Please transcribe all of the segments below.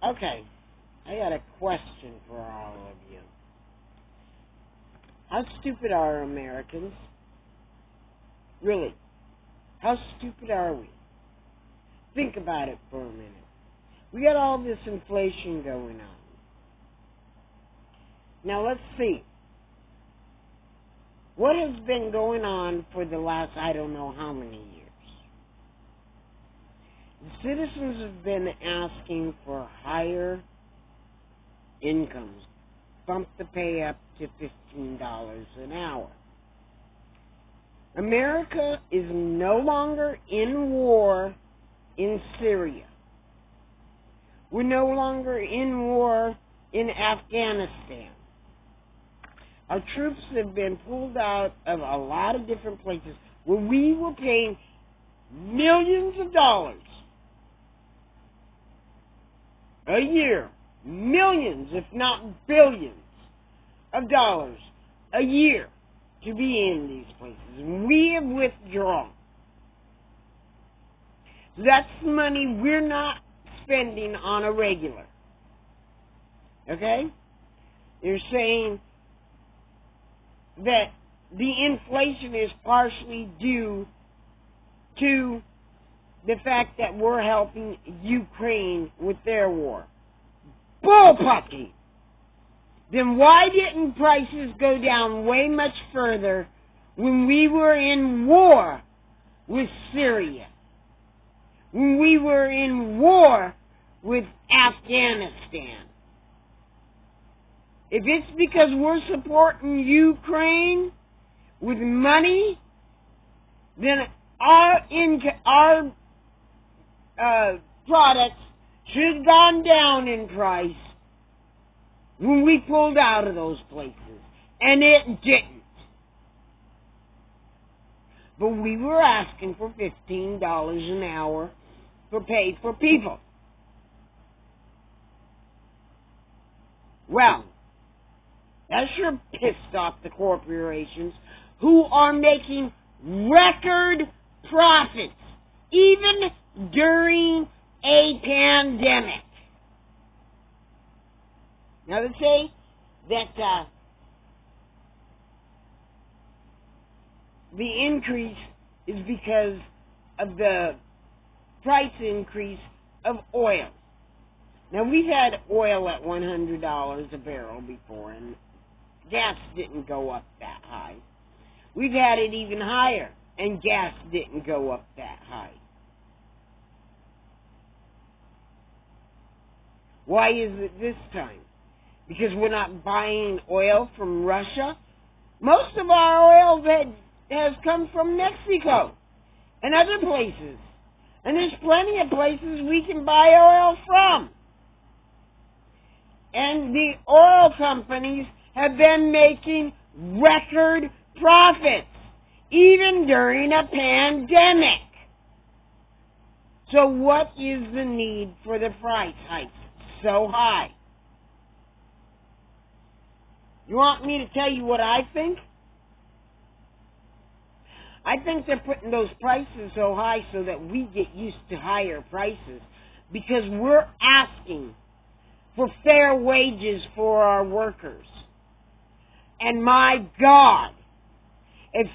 Okay, I got a question for all of you. How stupid are Americans? Really, how stupid are we? Think about it for a minute. We got all this inflation going on. Now let's see. What has been going on for the last I don't know how many years? The citizens have been asking for higher incomes. Bump the pay up to $15 an hour. America is no longer in war in Syria. We're no longer in war in Afghanistan. Our troops have been pulled out of a lot of different places where we were paying millions of dollars a year. Millions, if not billions, of dollars a year to be in these places. And we have withdrawn. So that's money we're not spending on a regular. Okay? They're saying that the inflation is partially due to the fact that we're helping Ukraine with their war. Bullpucky! Then why didn't prices go down way much further when we were in war with Syria? When we were in war with Afghanistan? If it's because we're supporting Ukraine with money, then our products should have gone down in price when we pulled out of those places. And it didn't. But we were asking for $15 an hour for pay for people. Well, that sure pissed off the corporations who are making record profits, even during a pandemic. Now they say that the increase is because of the price increase of oil. Now we've had oil at $100 a barrel before, and gas didn't go up that high. We've had it even higher, and gas didn't go up that high. Why is it this time? Because we're not buying oil from Russia? Most of our oil has come from Mexico and other places. And there's plenty of places we can buy oil from. And the oil companies have been making record profits, even during a pandemic. So what is the need for the price hikes so high? You want me to tell you what I think? I think they're putting those prices so high so that we get used to higher prices, because we're asking for fair wages for our workers. And my God, if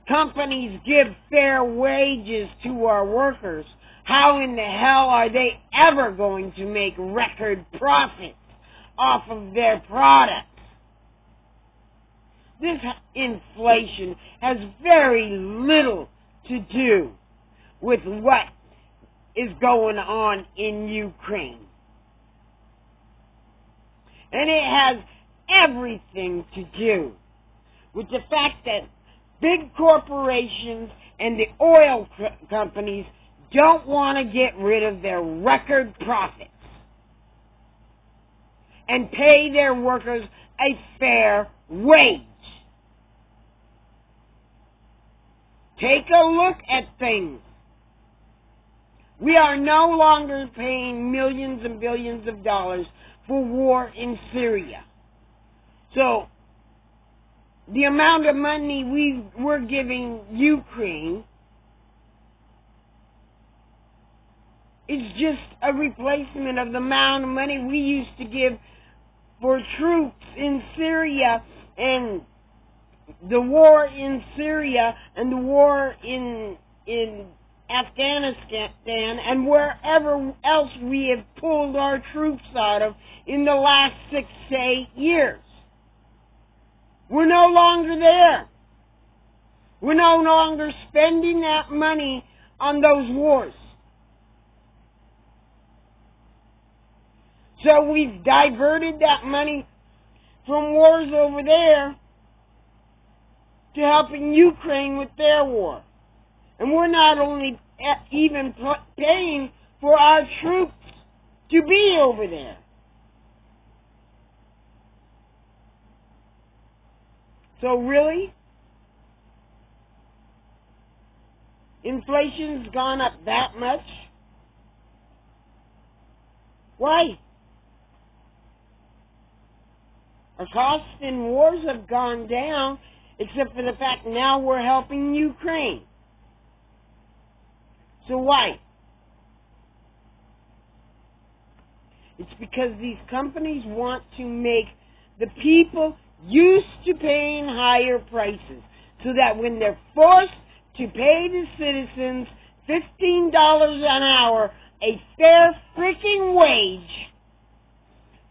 companies give fair wages to our workers, how in the hell are they ever going to make record profits off of their products? This inflation has very little to do with what is going on in Ukraine. And it has everything to do with the fact that big corporations and the oil companies don't want to get rid of their record profits and pay their workers a fair wage. Take a look at things. We are no longer paying millions and billions of dollars for war in Syria. So, the amount of money we're giving Ukraine It's just a replacement of the amount of money we used to give for troops in Syria and the war in Syria and the war in Afghanistan and wherever else we have pulled our troops out of in the last 6 to 8 years. We're no longer there. We're no longer spending that money on those wars. So we've diverted that money from wars over there to helping Ukraine with their war. And we're not only even paying for our troops to be over there. So really? Inflation's gone up that much? Why? Our costs in wars have gone down, except for the fact now we're helping Ukraine. So why? It's because these companies want to make the people used to paying higher prices, so that when they're forced to pay the citizens $15 an hour, a fair freaking wage,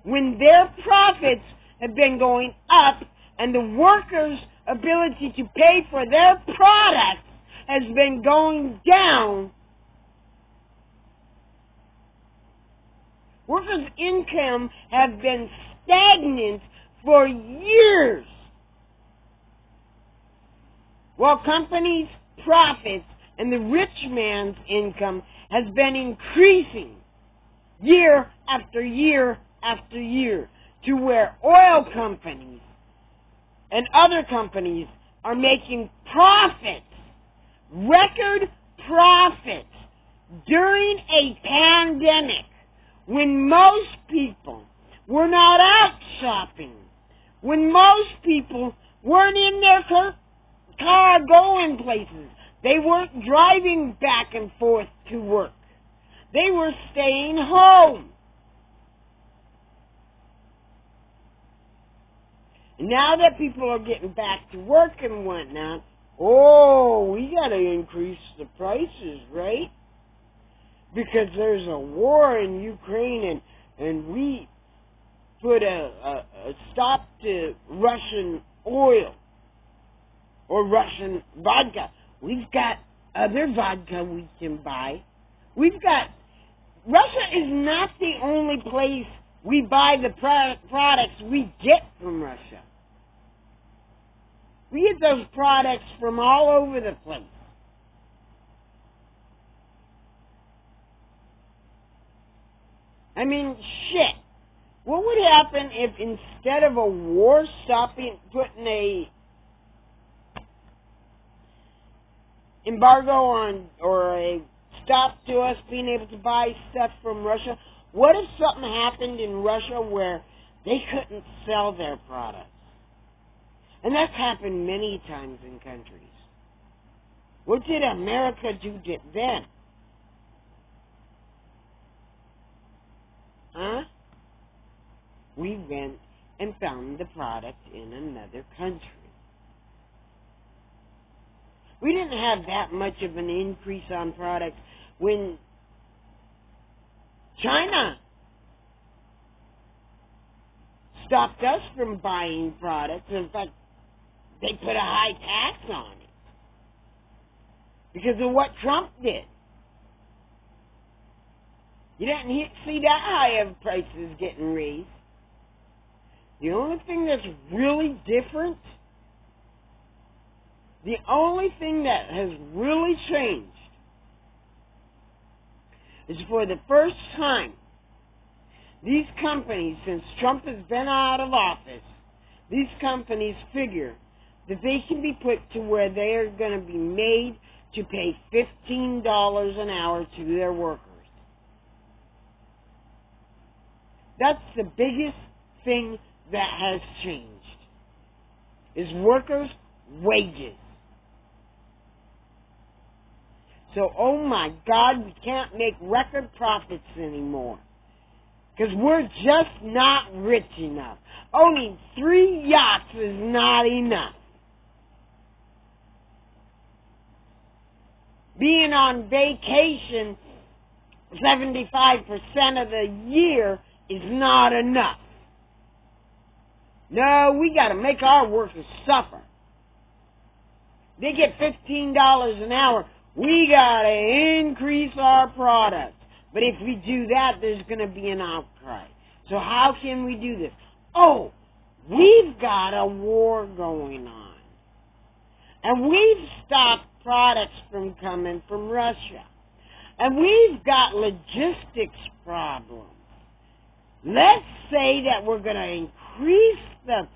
when their profits have been going up and the workers' ability to pay for their products has been going down, workers' income have been stagnant for years, while companies' profits and the rich man's income has been increasing year after year after year, to where oil companies and other companies are making profits, record profits, during a pandemic when most people were not out shopping, when most people weren't in their car going places. They weren't driving back and forth to work. They were staying home. And now that people are getting back to work and whatnot, we got to increase the prices, right? Because there's a war in Ukraine and we put a stop to Russian oil or Russian vodka. We've got other vodka we can buy. Russia is not the only place we buy the products we get from Russia. We get those products from all over the place. I mean, shit. What would happen if instead of a war putting a embargo on or a stop to us being able to buy stuff from Russia, what if something happened in Russia where they couldn't sell their products? And that's happened many times in countries. What did America do then? We went and found the product in another country. We didn't have that much of an increase on products when China stopped us from buying products. In fact, they put a high tax on it because of what Trump did. You didn't see that high of prices getting raised. The only thing that's really different, the only thing that has really changed is for the first time, these companies, since Trump has been out of office, these companies figure that they can be put to where they are going to be made to pay $15 an hour to their workers. That's the biggest thing that has changed, is workers' wages. So, oh my God, we can't make record profits anymore. Because we're just not rich enough. Owning 3 yachts is not enough. Being on vacation 75% of the year is not enough. No, we got to make our workers suffer. They get $15 an hour. We got to increase our products. But if we do that, there's going to be an outcry. So how can we do this? Oh, we've got a war going on. And we've stopped products from coming from Russia. And we've got logistics problems. Let's say that we're going to increase the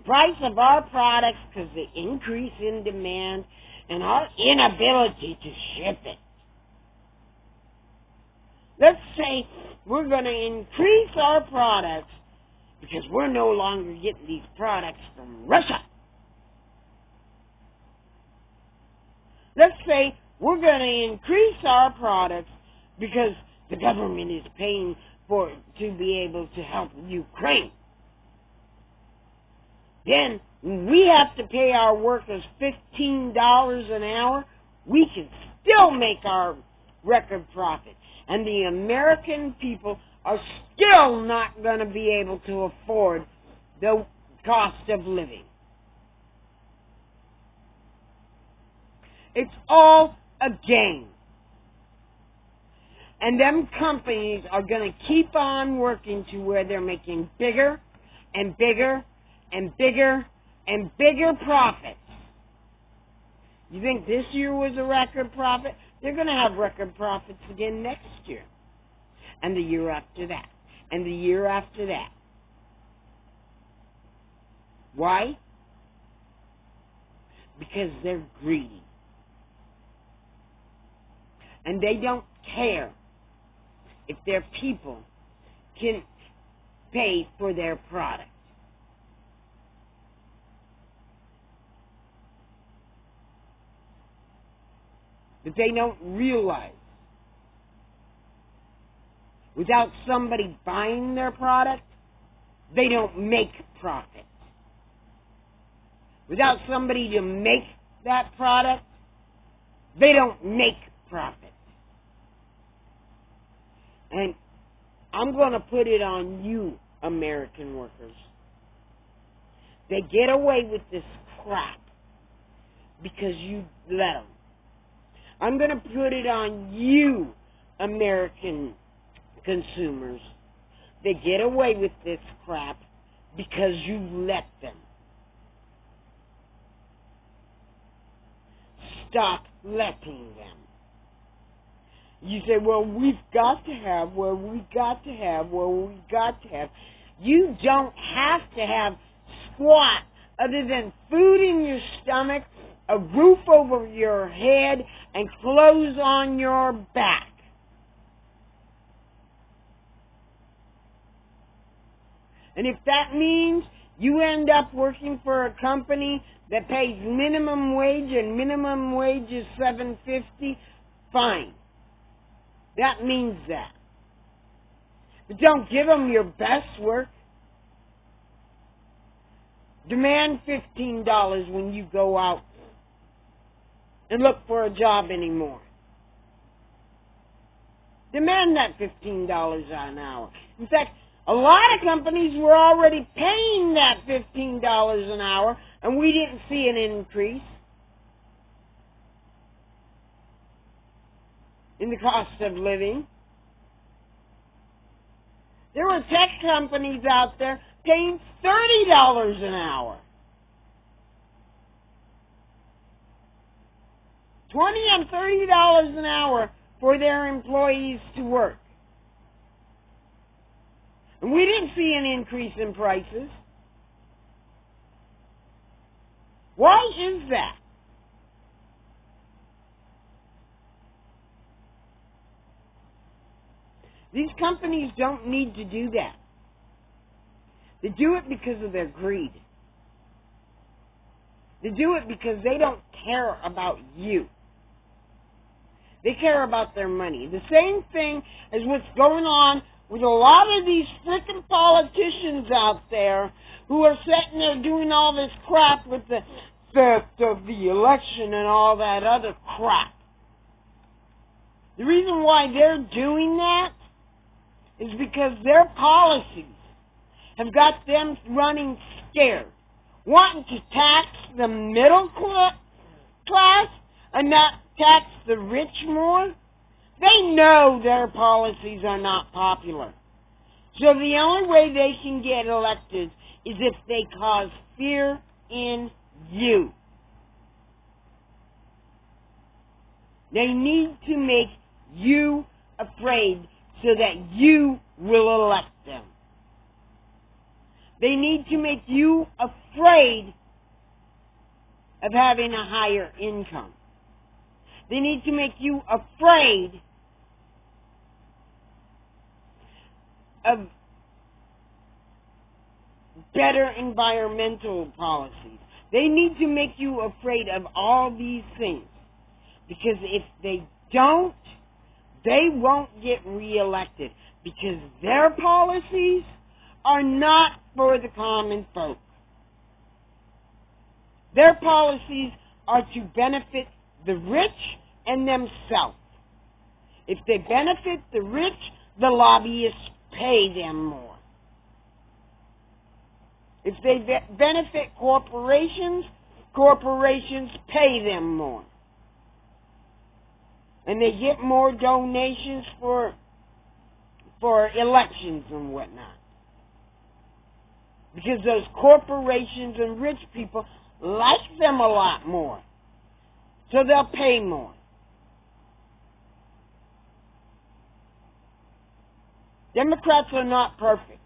price of our products because of the increase in demand and our inability to ship it. Let's say we're going to increase our products because we're no longer getting these products from Russia. Let's say we're going to increase our products because the government is paying to be able to help Ukraine. Then, when we have to pay our workers $15 an hour, we can still make our record profit. And the American people are still not going to be able to afford the cost of living. It's all a game. And them companies are going to keep on working to where they're making bigger and bigger and bigger and bigger profits. You think this year was a record profit? They're going to have record profits again next year. And the year after that. And the year after that. Why? Because they're greedy. And they don't care if their people can pay for their product. But they don't realize without somebody buying their product, they don't make profit. Without somebody to make that product, they don't make profit. And I'm going to put it on you, American workers. They get away with this crap because you let them. I'm going to put it on you, American consumers. They get away with this crap because you let them. Stop letting them. You say, well, we've got to have, You don't have to have squat other than food in your stomach, a roof over your head, and clothes on your back. And if that means you end up working for a company that pays minimum wage and minimum wage is $7.50, fine. That means that. But don't give them your best work. Demand $15 when you go out and look for a job anymore. Demand that $15 an hour. In fact, a lot of companies were already paying that $15 an hour, and we didn't see an increase in the cost of living. There were tech companies out there paying $30 an hour. $20 and $30 an hour for their employees to work. And we didn't see an increase in prices. Why is that? These companies don't need to do that. They do it because of their greed. They do it because they don't care about you. They care about their money. The same thing as what's going on with a lot of these frickin' politicians out there who are sitting there doing all this crap with the election and all that other crap. The reason why they're doing that is because their policies have got them running scared, wanting to tax the middle class and not tax the rich more. They know their policies are not popular. So the only way they can get elected is if they cause fear in you. They need to make you afraid so that you will elect them. They need to make you afraid of having a higher income. They need to make you afraid of better environmental policies. They need to make you afraid of all these things. Because if they don't, they won't get reelected. Because their policies are not for the common folk. Their policies are to benefit the rich and themselves. If they benefit the rich, the lobbyists pay them more. If they benefit corporations, corporations pay them more. And they get more donations for elections and whatnot. Because those corporations and rich people like them a lot more. So they'll pay more. Democrats are not perfect.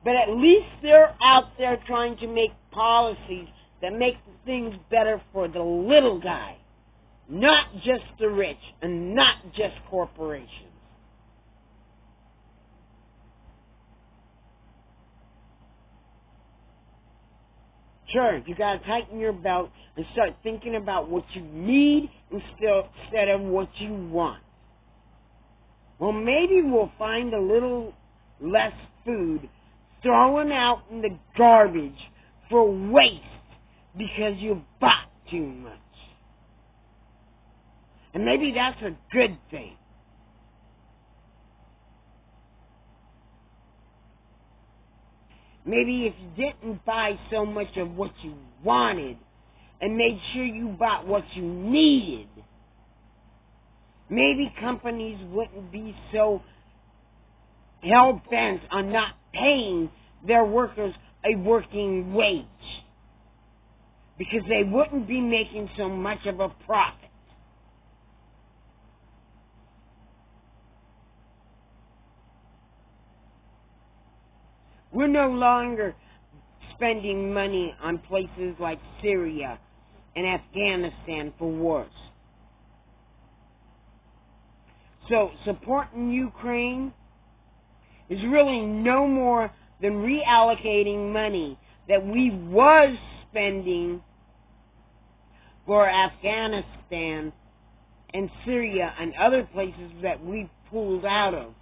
But at least they're out there trying to make policies that make things better for the little guy. Not just the rich and not just corporations. Sure, you got to tighten your belt and start thinking about what you need instead of what you want. Well, maybe we'll find a little less food thrown out in the garbage for waste because you bought too much. And maybe that's a good thing. Maybe if you didn't buy so much of what you wanted and made sure you bought what you needed, maybe companies wouldn't be so hell-bent on not paying their workers a working wage. Because they wouldn't be making so much of a profit. We're no longer spending money on places like Syria and Afghanistan for wars. So supporting Ukraine is really no more than reallocating money that we was spending for Afghanistan and Syria and other places that we pulled out of.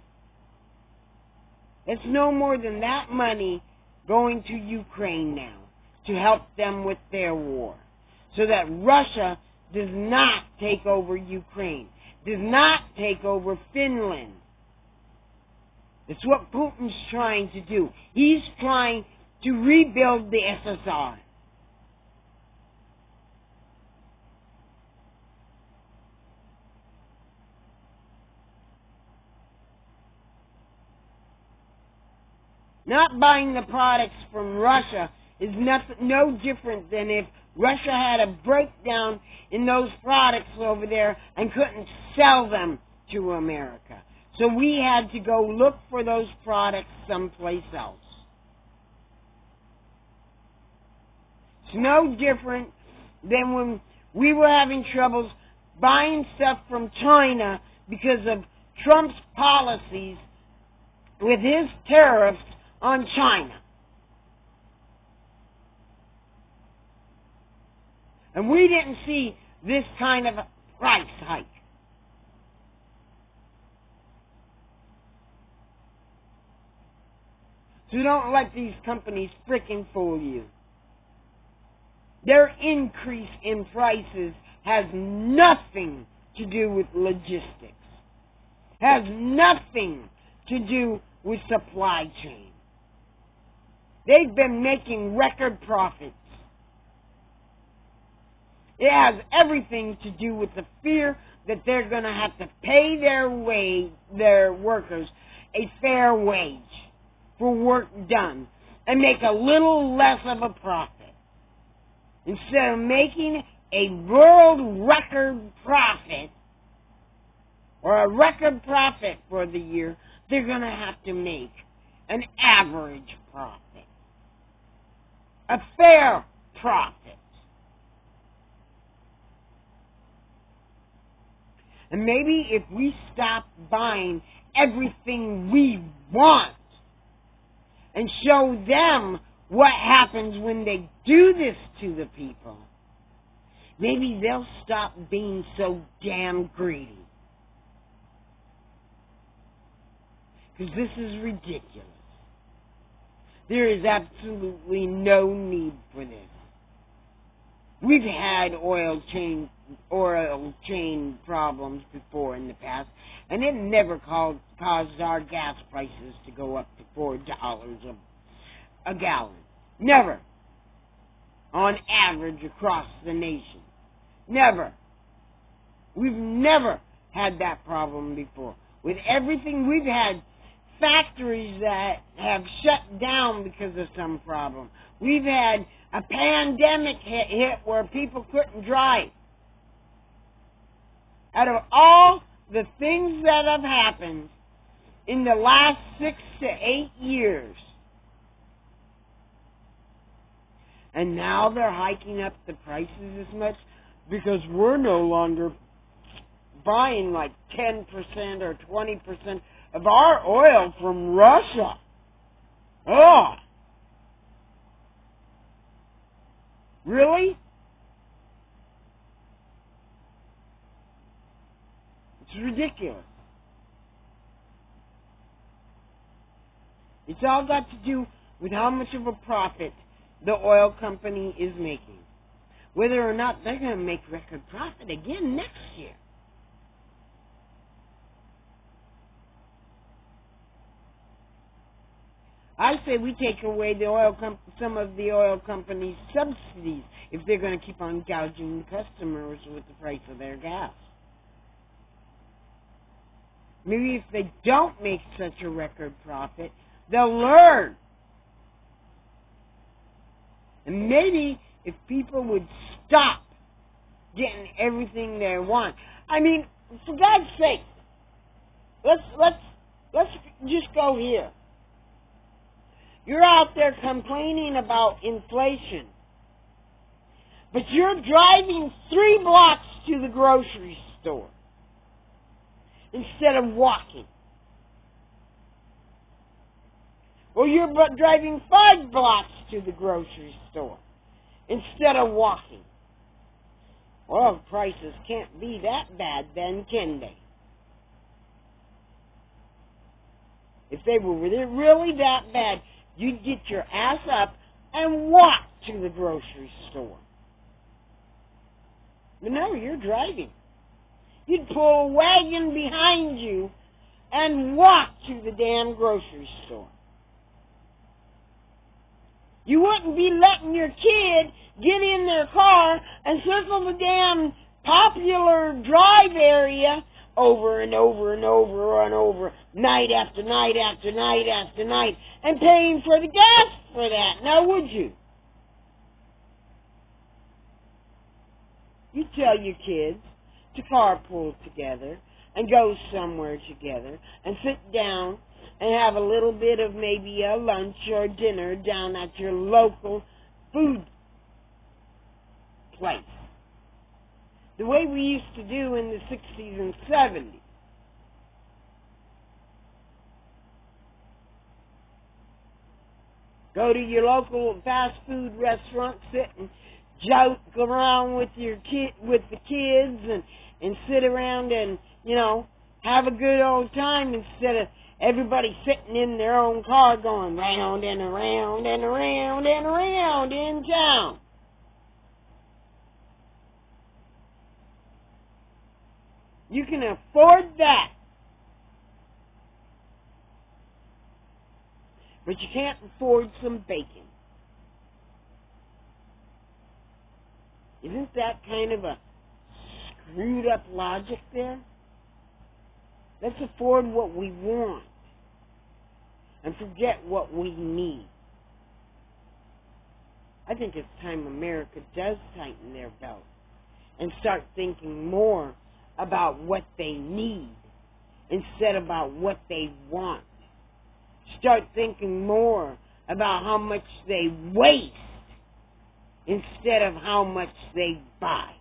It's no more than that money going to Ukraine now to help them with their war. So that Russia does not take over Ukraine, does not take over Finland. It's what Putin's trying to do. He's trying to rebuild the SSR. Not buying the products from Russia is no different than if Russia had a breakdown in those products over there and couldn't sell them to America. So we had to go look for those products someplace else. It's no different than when we were having troubles buying stuff from China because of Trump's policies with his tariffs on China. And we didn't see this kind of price hike. So don't let these companies frickin' fool you. Their increase in prices has nothing to do with logistics. Has nothing to do with supply chain. They've been making record profits. It has everything to do with the fear that they're going to have to pay their workers a fair wage for work done and make a little less of a profit. Instead of making a world record profit or a record profit for the year, they're going to have to make an average profit. A fair profit. And maybe if we stop buying everything we want and show them what happens when they do this to the people, maybe they'll stop being so damn greedy. Because this is ridiculous. There is absolutely no need for this. We've had oil chain problems before in the past, and it never caused our gas prices to go up to $4 a gallon. Never. On average across the nation. Never. We've never had that problem before. With everything, we've had factories that have shut down because of some problem. We've had a pandemic hit where people couldn't drive. Out of all the things that have happened in the last 6 to 8 years, and now they're hiking up the prices as much because we're no longer buying like 10% or 20% of our oil from Russia. Oh! Really? It's ridiculous. It's all got to do with how much of a profit the oil company is making. Whether or not they're going to make record profit again next year. I say we take away some of the oil companies' subsidies if they're going to keep on gouging the customers with the price of their gas. Maybe if they don't make such a record profit, they'll learn. And maybe if people would stop getting everything they want. I mean, for God's sake, let's just go here. You're out there complaining about inflation, but you're driving 3 blocks to the grocery store instead of walking. Or you're driving 5 blocks to the grocery store instead of walking. Oil prices can't be that bad then, can they? If they were really that bad, you'd get your ass up and walk to the grocery store. But no, you're driving. You'd pull a wagon behind you and walk to the damn grocery store. You wouldn't be letting your kid get in their car and circle the damn popular drive area over and over and over and over, night after night after night after night, and paying for the gas for that, now would you? You tell your kids to carpool together and go somewhere together and sit down and have a little bit of maybe a lunch or dinner down at your local food place. The way we used to do in the 60s and 70s. Go to your local fast food restaurant, sit and joke around with the kids and sit around and, have a good old time instead of Everybody sitting in their own car going round and around and around and around in town. You can afford that. But you can't afford some bacon. Isn't that kind of a screwed up logic there? Let's afford what we want and forget what we need. I think it's time America does tighten their belt and start thinking more about what they need instead about what they want. Start thinking more about how much they waste instead of how much they buy.